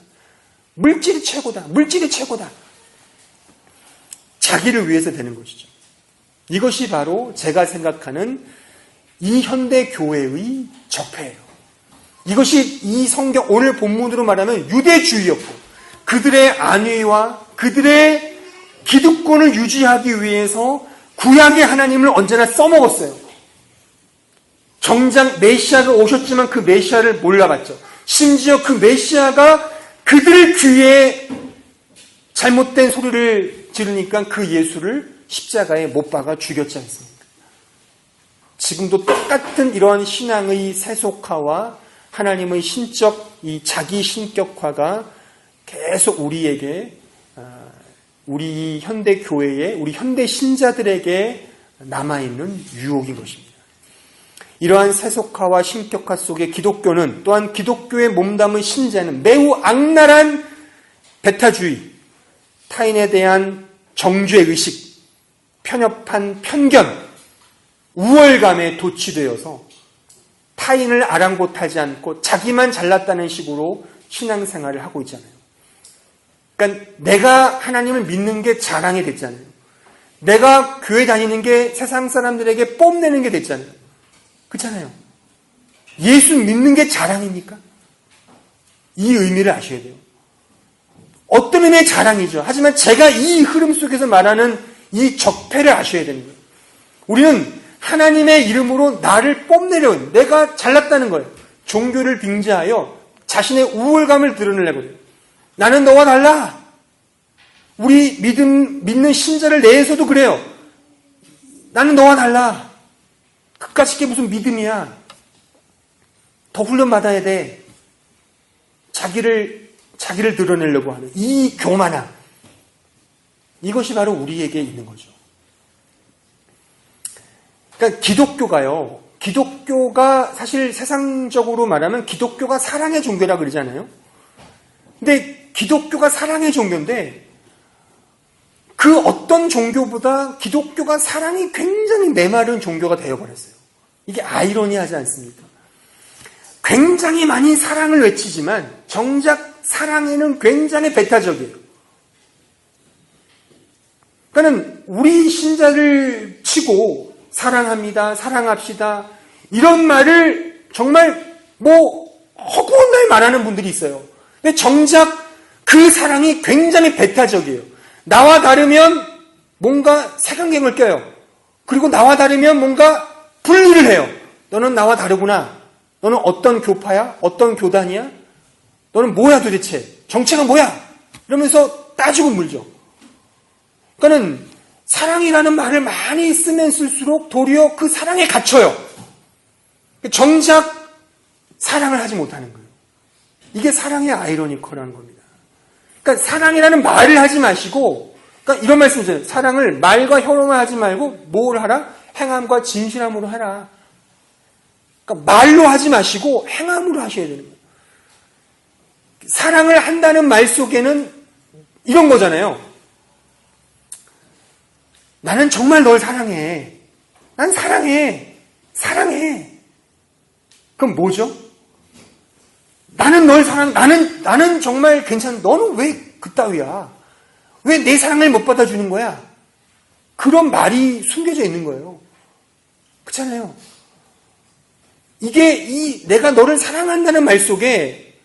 물질이 최고다. 물질이 최고다. 자기를 위해서 되는 것이죠. 이것이 바로 제가 생각하는 이 현대 교회의 적폐예요. 이것이 이 성경 오늘 본문으로 말하면 유대주의였고 그들의 안위와 그들의 기득권을 유지하기 위해서 구약의 하나님을 언제나 써먹었어요. 정작 메시아가 오셨지만 그 메시아를 몰라봤죠. 심지어 그 메시아가 그들 귀에 잘못된 소리를 지르니까 그 예수를 십자가에 못 박아 죽였지 않습니까? 지금도 똑같은 이러한 신앙의 세속화와 하나님의 신적 이 자기 신격화가 계속 우리에게 우리 현대 교회에 우리 현대 신자들에게 남아있는 유혹인 것입니다. 이러한 세속화와 신격화 속에 기독교는 또한 기독교에 몸담은 신자는 매우 악랄한 배타주의, 타인에 대한 정죄의식, 편협한 편견, 우월감에 도취되어서 타인을 아랑곳하지 않고 자기만 잘났다는 식으로 신앙생활을 하고 있잖아요. 그러니까 내가 하나님을 믿는 게 자랑이 됐잖아요. 내가 교회 다니는 게 세상 사람들에게 뽐내는 게 됐잖아요. 그렇잖아요. 예수 믿는 게 자랑입니까? 이 의미를 아셔야 돼요. 어떤 의미의 자랑이죠. 하지만 제가 이 흐름 속에서 말하는 이 적폐를 아셔야 되는 거예요. 우리는 하나님의 이름으로 나를 뽐내려 내가 잘났다는 거예요. 종교를 빙자하여 자신의 우월감을 드러내려고. 나는 너와 달라. 우리 믿는 신자를 내에서도 그래요. 나는 너와 달라. 그까짓 게 무슨 믿음이야. 더 훈련받아야 돼. 자기를 드러내려고 하는 이 교만함. 이것이 바로 우리에게 있는 거죠. 그러니까 기독교가 사실 세상적으로 말하면 기독교가 사랑의 종교라 그러잖아요. 근데 기독교가 사랑의 종교인데 그 어떤 종교보다 기독교가 사랑이 굉장히 메마른 종교가 되어버렸어요. 이게 아이러니하지 않습니까? 굉장히 많이 사랑을 외치지만 정작 사랑에는 굉장히 배타적이에요. 그러니까 우리 신자를 치고 사랑합니다, 사랑합시다 이런 말을 정말 허구한 날 말하는 분들이 있어요. 근데 정작 그 사랑이 굉장히 배타적이에요. 나와 다르면 뭔가 색안경을 껴요. 그리고 나와 다르면 뭔가 분리를 해요. 너는 나와 다르구나. 너는 어떤 교파야? 어떤 교단이야? 너는 뭐야 도대체? 정체가 뭐야? 이러면서 따지고 물죠. 그러니까는 사랑이라는 말을 많이 쓰면 쓸수록 도리어 그 사랑에 갇혀요. 정작 사랑을 하지 못하는 거예요. 이게 사랑의 아이러니컬한 겁니다. 그러니까 사랑이라는 말을 하지 마시고, 그러니까 이런 말씀이잖아요. 사랑을 말과 혀로만 하지 말고 뭘 하라? 행함과 진실함으로 하라. 그러니까 말로 하지 마시고 행함으로 하셔야 되는 거예요. 사랑을 한다는 말 속에는 이런 거잖아요. 나는 정말 널 사랑해. 난 사랑해. 사랑해. 그럼 뭐죠? 나는 널 나는 정말 괜찮아. 너는 왜 그따위야? 왜 내 사랑을 못 받아주는 거야? 그런 말이 숨겨져 있는 거예요. 그렇잖아요. 이게 내가 너를 사랑한다는 말 속에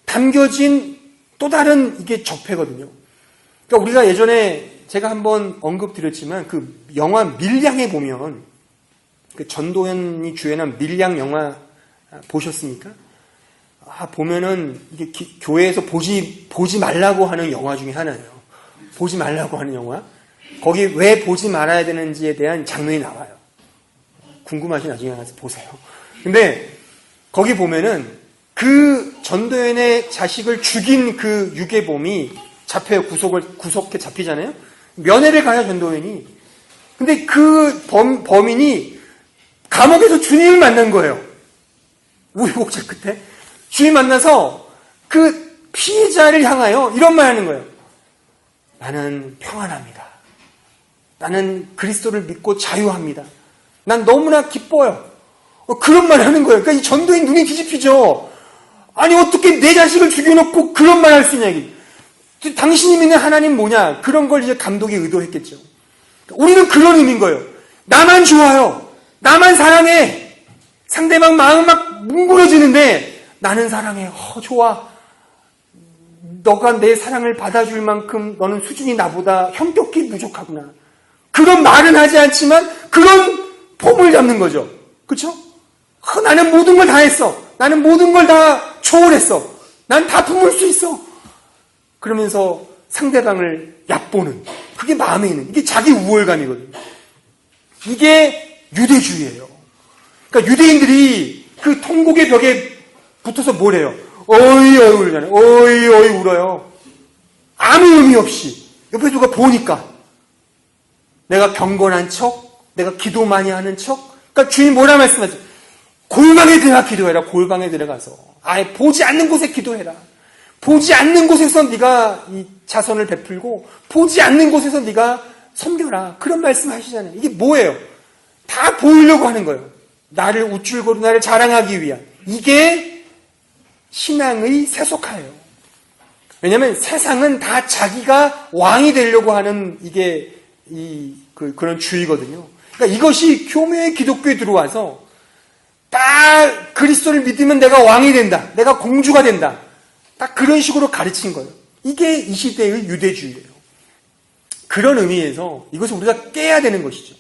담겨진 또 다른 이게 적폐거든요. 그러니까 우리가 예전에 제가 한번 언급드렸지만 그 영화 밀양에 보면 그 전도연이 주연한 밀양 영화 보셨습니까? 보면은 이게 교회에서 보지 말라고 하는 영화 중에 하나예요. 보지 말라고 하는 영화. 거기 왜 보지 말아야 되는지에 대한 장면이 나와요. 궁금하신 나중에 가서 보세요. 근데 거기 보면은 그 전도연의 자식을 죽인 그 유괴범이 잡혀요. 구속해 잡히잖아요. 면회를 가요, 전도연이. 근데 그 범인이 감옥에서 주님을 만난 거예요. 우여곡절 끝에. 주님 만나서 그 피해자를 향하여 이런 말 하는 거예요. 나는 평안합니다. 나는 그리스도를 믿고 자유합니다. 난 너무나 기뻐요. 그런 말 하는 거예요. 그러니까 이 전도인 눈이 뒤집히죠. 아니 어떻게 내 자식을 죽여놓고 그런 말 할 수 있냐. 당신이 믿는 하나님 뭐냐? 그런 걸 이제 감독이 의도했겠죠. 우리는 그런 의미인 거예요. 나만 좋아요. 나만 사랑해. 상대방 마음 막 뭉그러지는데 나는 사랑해. 좋아. 너가 내 사랑을 받아줄 만큼 너는 수준이 나보다 형격히 부족하구나. 그런 말은 하지 않지만 그런 폼을 잡는 거죠. 그렇죠? 나는 모든 걸 다 했어. 나는 모든 걸 다 초월했어. 난 다 품을 수 있어. 그러면서 상대방을 얕보는, 그게 마음에 있는, 이게 자기 우월감이거든요. 이게 유대주의예요. 그러니까 유대인들이 그 통곡의 벽에 붙어서 뭘 해요? 어이 어이 울잖아요. 어이 어이 울어요. 아무 의미 없이 옆에 누가 보니까 내가 경건한 척, 내가 기도 많이 하는 척. 그러니까 주인 뭐라 말씀하죠? 골방에 들어가 기도해라. 골방에 들어가서 아예 보지 않는 곳에 기도해라. 보지 않는 곳에서 네가 이 자선을 베풀고 보지 않는 곳에서 네가 섬겨라. 그런 말씀하시잖아요. 이게 뭐예요? 다 보이려고 하는 거예요. 나를 우쭐거리고 나를 자랑하기 위한. 이게 신앙의 세속화예요. 왜냐하면 세상은 다 자기가 왕이 되려고 하는 이게 그런 주의거든요. 그러니까 이것이 교묘의 기독교에 들어와서 딱 그리스도를 믿으면 내가 왕이 된다. 내가 공주가 된다. 딱 그런 식으로 가르친 거예요. 이게 이 시대의 유대주의예요. 그런 의미에서 이것을 우리가 깨야 되는 것이죠.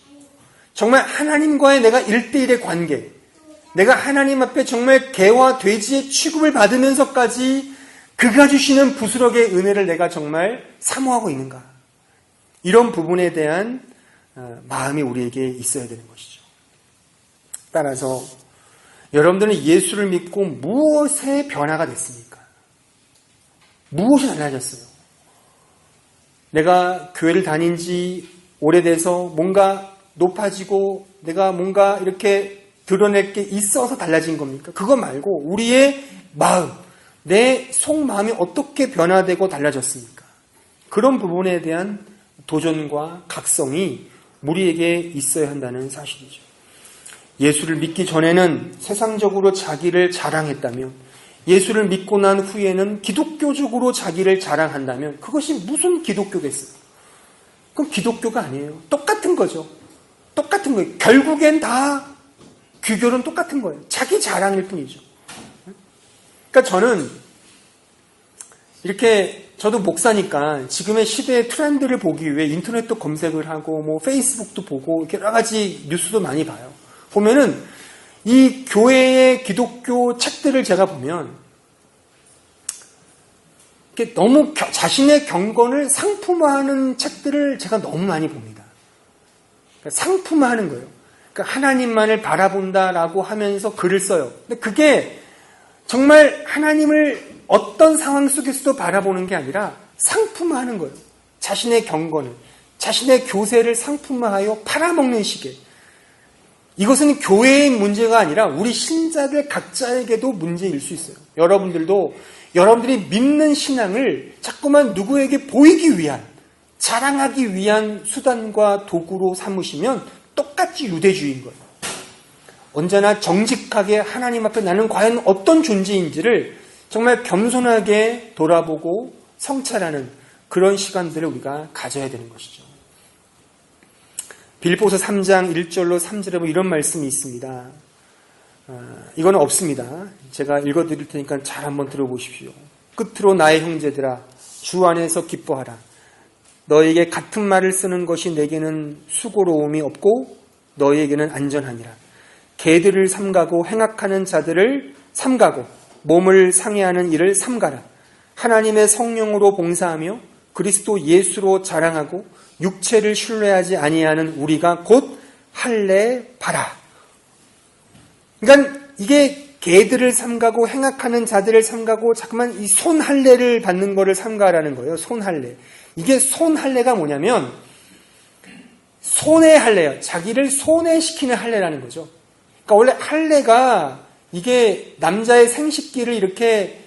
정말 하나님과의 내가 1대1의 관계, 내가 하나님 앞에 정말 개와 돼지의 취급을 받으면서까지 그가 주시는 부스럭의 은혜를 내가 정말 사모하고 있는가. 이런 부분에 대한 마음이 우리에게 있어야 되는 것이죠. 따라서 여러분들은 예수를 믿고 무엇의 변화가 됐습니까? 무엇이 달라졌어요? 내가 교회를 다닌 지 오래돼서 뭔가 높아지고 내가 뭔가 이렇게 드러낼 게 있어서 달라진 겁니까? 그거 말고 우리의 마음, 내 속마음이 어떻게 변화되고 달라졌습니까? 그런 부분에 대한 도전과 각성이 우리에게 있어야 한다는 사실이죠. 예수를 믿기 전에는 세상적으로 자기를 자랑했다면, 예수를 믿고 난 후에는 기독교적으로 자기를 자랑한다면 그것이 무슨 기독교겠어요? 그건 기독교가 아니에요. 똑같은 거죠. 똑같은 거예요. 결국엔 다 규결은 똑같은 거예요. 자기 자랑일 뿐이죠. 그러니까 저는 이렇게 저도 목사니까 지금의 시대의 트렌드를 보기 위해 인터넷도 검색을 하고 뭐 페이스북도 보고 이렇게 여러 가지 뉴스도 많이 봐요. 보면은 이 교회의 기독교 책들을 제가 보면 이렇게 너무 자신의 경건을 상품화하는 책들을 제가 너무 많이 봅니다. 그러니까 상품화하는 거예요. 그러니까 하나님만을 바라본다라고 하면서 글을 써요. 근데 그게 정말 하나님을 어떤 상황 속에서도 바라보는 게 아니라 상품화하는 거예요. 자신의 경건을, 자신의 교세를 상품화하여 팔아먹는 식의. 이것은 교회의 문제가 아니라 우리 신자들 각자에게도 문제일 수 있어요. 여러분들도 여러분들이 믿는 신앙을 자꾸만 누구에게 보이기 위한, 자랑하기 위한 수단과 도구로 삼으시면 똑같이 유대주의인 거예요. 언제나 정직하게 하나님 앞에 나는 과연 어떤 존재인지를 정말 겸손하게 돌아보고 성찰하는 그런 시간들을 우리가 가져야 되는 것이죠. 빌립보서 3장 1절로 3절에 보면 이런 말씀이 있습니다. 이거는 없습니다. 제가 읽어드릴 테니까 잘 한번 들어보십시오. 끝으로 나의 형제들아 주 안에서 기뻐하라. 너에게 같은 말을 쓰는 것이 내게는 수고로움이 없고 너에게는 안전하니라. 개들을 삼가고 행악하는 자들을 삼가고 몸을 상해하는 일을 삼가라. 하나님의 성령으로 봉사하며 그리스도 예수로 자랑하고 육체를 신뢰하지 아니하는 우리가 곧 할례바라. 그러니까 이게 개들을 삼가고 행악하는 자들을 삼가고 자꾸만 이 손할례를 받는 거를 삼가라는 거예요. 손할례. 이게 손할례가 뭐냐면 손의 할례예요. 자기를 손해시키는 할례라는 거죠. 그러니까 원래 할례가 이게 남자의 생식기를 이렇게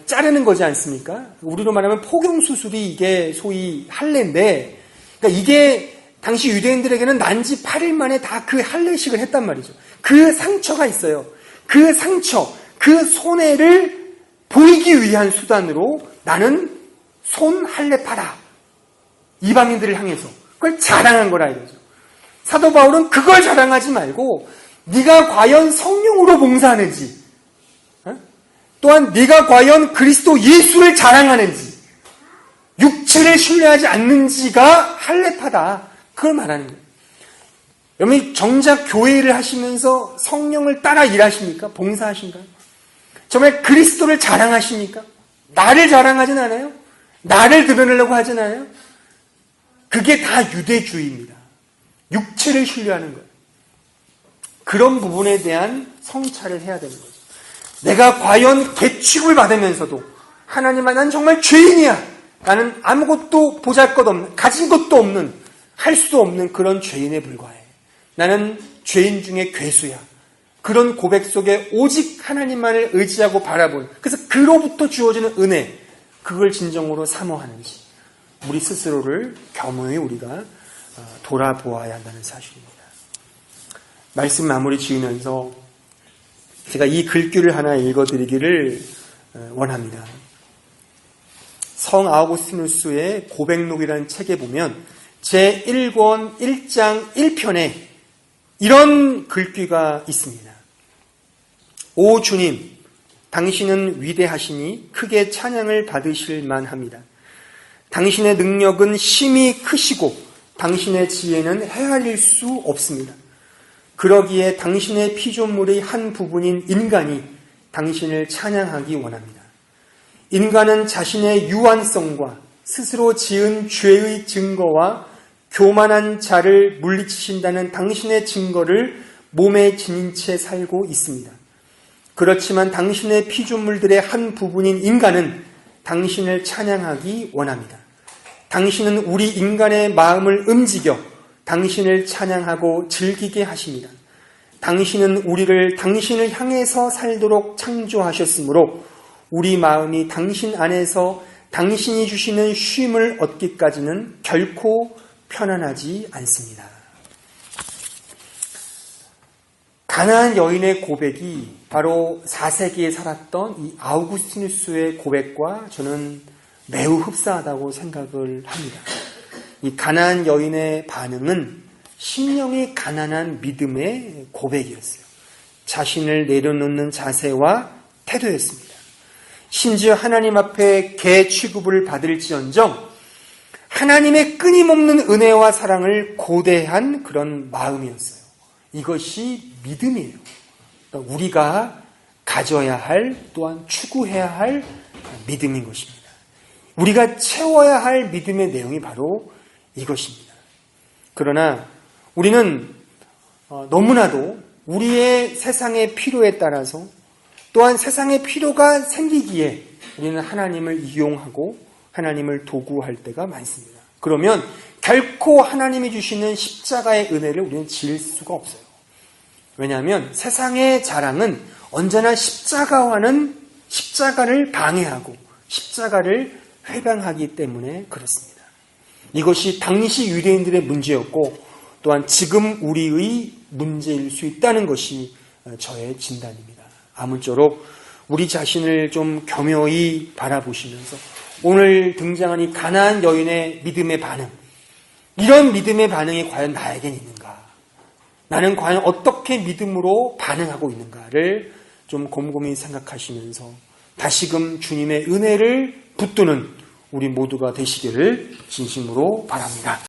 자르는 거지 않습니까? 우리로 말하면 포경수술이 이게 소위 할례인데, 그러니까 이게 당시 유대인들에게는 난지 8일 만에 다 그 할례식을 했단 말이죠. 그 상처가 있어요. 그 상처, 그 손해를 보이기 위한 수단으로 나는 손 할례파다. 이방인들을 향해서 그걸 자랑한 거라 이거죠. 사도 바울은 그걸 자랑하지 말고 네가 과연 성령으로 봉사하는지, 또한 네가 과연 그리스도 예수를 자랑하는지, 육체를 신뢰하지 않는지가 할례파다. 그걸 말하는 거예요. 여러분이 정작 교회를 하시면서 성령을 따라 일하십니까? 봉사하신가요? 정말 그리스도를 자랑하십니까? 나를 자랑하진 않아요? 나를 드러내려고 하진 않아요? 그게 다 유대주의입니다. 육체를 신뢰하는 거예요. 그런 부분에 대한 성찰을 해야 되는 거죠. 내가 과연 개취급을 받으면서도 하나님아 난 정말 죄인이야. 나는 아무것도 보잘것없는, 가진 것도 없는, 할 수도 없는 그런 죄인에 불과해. 나는 죄인 중에 괴수야. 그런 고백 속에 오직 하나님만을 의지하고 바라보는, 그래서 그로부터 주어지는 은혜, 그걸 진정으로 사모하는지 우리 스스로를 겸허히 우리가 돌아보아야 한다는 사실입니다. 말씀 마무리 지으면서 제가 이 글귀를 하나 읽어드리기를 원합니다. 성 아우구스티누스의 고백록이라는 책에 보면 제1권 1장 1편에 이런 글귀가 있습니다. 오 주님, 당신은 위대하시니 크게 찬양을 받으실 만합니다. 당신의 능력은 심히 크시고 당신의 지혜는 헤아릴 수 없습니다. 그러기에 당신의 피조물의 한 부분인 인간이 당신을 찬양하기 원합니다. 인간은 자신의 유한성과 스스로 지은 죄의 증거와 교만한 자를 물리치신다는 당신의 증거를 몸에 지닌 채 살고 있습니다. 그렇지만 당신의 피조물들의 한 부분인 인간은 당신을 찬양하기 원합니다. 당신은 우리 인간의 마음을 움직여 당신을 찬양하고 즐기게 하십니다. 당신은 우리를 당신을 향해서 살도록 창조하셨으므로 우리 마음이 당신 안에서 당신이 주시는 쉼을 얻기까지는 결코 편안하지 않습니다. 가나안 여인의 고백이 바로 4세기에 살았던 이 아우구스티누스의 고백과 저는 매우 흡사하다고 생각을 합니다. 이 가나안 여인의 반응은 심령이 가난한 믿음의 고백이었어요. 자신을 내려놓는 자세와 태도였습니다. 심지어 하나님 앞에 개 취급을 받을지언정 하나님의 끊임없는 은혜와 사랑을 고대한 그런 마음이었어요. 이것이 믿음이에요. 그러니까 우리가 가져야 할, 또한 추구해야 할 믿음인 것입니다. 우리가 채워야 할 믿음의 내용이 바로 이것입니다. 그러나 우리는 너무나도 우리의 세상의 필요에 따라서 또한 세상의 필요가 생기기에 우리는 하나님을 이용하고 하나님을 도구할 때가 많습니다. 그러면 결코 하나님이 주시는 십자가의 은혜를 우리는 지을 수가 없어요. 왜냐하면 세상의 자랑은 언제나 십자가를 방해하고 십자가를 회방하기 때문에 그렇습니다. 이것이 당시 유대인들의 문제였고 또한 지금 우리의 문제일 수 있다는 것이 저의 진단입니다. 아무쪼록 우리 자신을 좀 겸허히 바라보시면서 오늘 등장한 이 가나안 여인의 믿음의 반응, 이런 믿음의 반응이 과연 나에겐 있는가? 나는 과연 어떻게 믿음으로 반응하고 있는가를 좀 곰곰이 생각하시면서 다시금 주님의 은혜를 붙드는 우리 모두가 되시기를 진심으로 바랍니다.